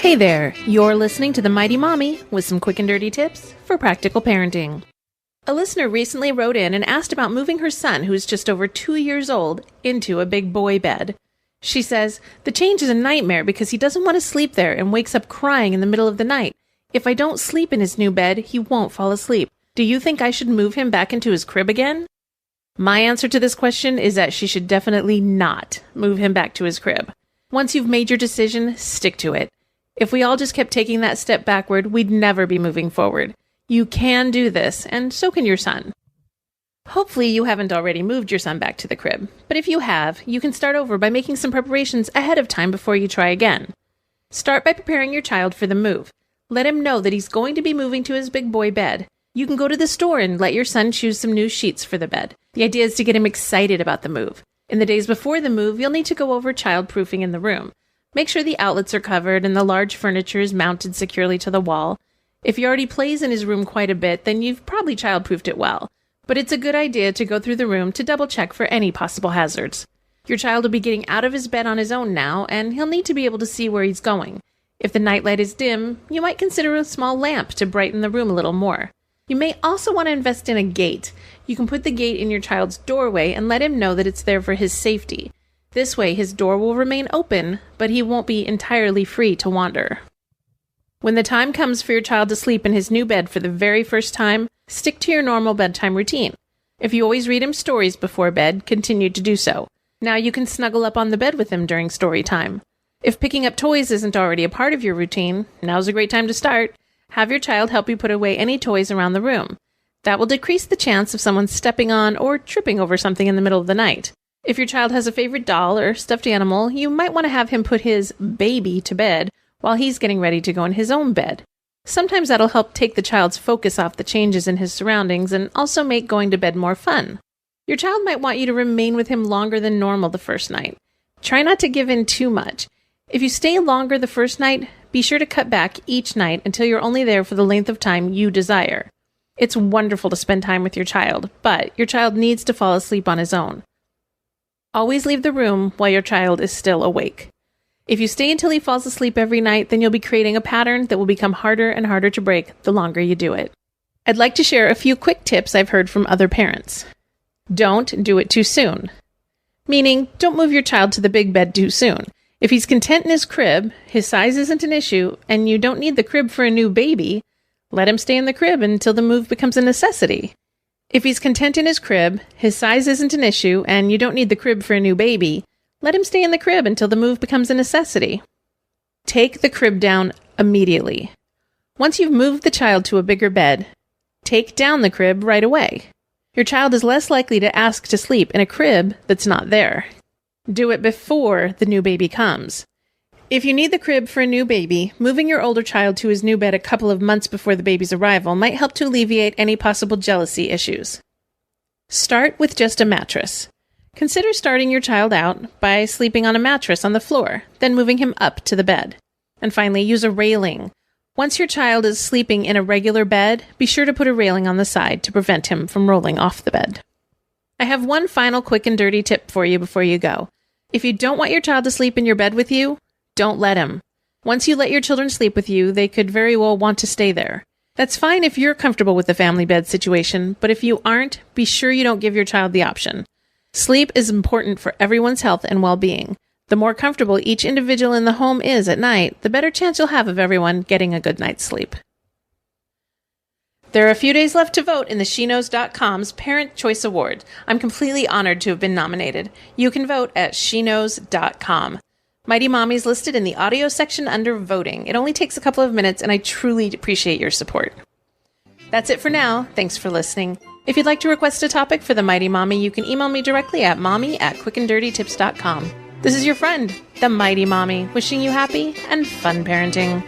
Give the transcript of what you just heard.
Hey there, you're listening to The Mighty Mommy with some quick and dirty tips for practical parenting. A listener recently wrote in and asked about moving her son, who's just over 2 years old, into a big boy bed. She says, the change is a nightmare because he doesn't want to sleep there and wakes up crying in the middle of the night. If I don't sleep in his new bed, he won't fall asleep. Do you think I should move him back into his crib again? My answer to this question is that she should definitely not move him back to his crib. Once you've made your decision, stick to it. If we all just kept taking that step backward, we'd never be moving forward. You can do this, and so can your son. Hopefully you haven't already moved your son back to the crib, but if you have, you can start over by making some preparations ahead of time before you try again. Start by preparing your child for the move. Let him know that he's going to be moving to his big boy bed. You can go to the store and let your son choose some new sheets for the bed. The idea is to get him excited about the move. In the days before the move, you'll need to go over child-proofing in the room. Make sure the outlets are covered and the large furniture is mounted securely to the wall. If he already plays in his room quite a bit, then you've probably child-proofed it well. But it's a good idea to go through the room to double-check for any possible hazards. Your child will be getting out of his bed on his own now, and he'll need to be able to see where he's going. If the nightlight is dim, you might consider a small lamp to brighten the room a little more. You may also want to invest in a gate. You can put the gate in your child's doorway and let him know that it's there for his safety. This way, his door will remain open, but he won't be entirely free to wander. When the time comes for your child to sleep in his new bed for the very first time, stick to your normal bedtime routine. If you always read him stories before bed, continue to do so. Now you can snuggle up on the bed with him during story time. If picking up toys isn't already a part of your routine, now's a great time to start. Have your child help you put away any toys around the room. That will decrease the chance of someone stepping on or tripping over something in the middle of the night. If your child has a favorite doll or stuffed animal, you might want to have him put his baby to bed while he's getting ready to go in his own bed. Sometimes that'll help take the child's focus off the changes in his surroundings and also make going to bed more fun. Your child might want you to remain with him longer than normal the first night. Try not to give in too much. If you stay longer the first night, be sure to cut back each night until you're only there for the length of time you desire. It's wonderful to spend time with your child, but your child needs to fall asleep on his own. Always leave the room while your child is still awake. If you stay until he falls asleep every night, then you'll be creating a pattern that will become harder and harder to break the longer you do it. I'd like to share a few quick tips I've heard from other parents. Don't do it too soon. Meaning, don't move your child to the big bed too soon. If he's content in his crib, his size isn't an issue, and you don't need the crib for a new baby, let him stay in the crib until the move becomes a necessity. If he's content in his crib, his size isn't an issue, and you don't need the crib for a new baby, let him stay in the crib until the move becomes a necessity. Take the crib down immediately. Once you've moved the child to a bigger bed, take down the crib right away. Your child is less likely to ask to sleep in a crib that's not there. Do it before the new baby comes. If you need the crib for a new baby, moving your older child to his new bed a couple of months before the baby's arrival might help to alleviate any possible jealousy issues. Start with just a mattress. Consider starting your child out by sleeping on a mattress on the floor, then moving him up to the bed. And finally, use a railing. Once your child is sleeping in a regular bed, be sure to put a railing on the side to prevent him from rolling off the bed. I have one final quick and dirty tip for you before you go. If you don't want your child to sleep in your bed with you, don't let him. Once you let your children sleep with you, they could very well want to stay there. That's fine if you're comfortable with the family bed situation, but if you aren't, be sure you don't give your child the option. Sleep is important for everyone's health and well-being. The more comfortable each individual in the home is at night, the better chance you'll have of everyone getting a good night's sleep. There are a few days left to vote in the SheKnows.com's Parent Choice Award. I'm completely honored to have been nominated. You can vote at SheKnows.com. Mighty Mommy is listed in the audio section under voting. It only takes a couple of minutes, and I truly appreciate your support. That's it for now. Thanks for listening. If you'd like to request a topic for the Mighty Mommy, you can email me directly at mommy@quickanddirtytips.com. This is your friend, the Mighty Mommy, wishing you happy and fun parenting.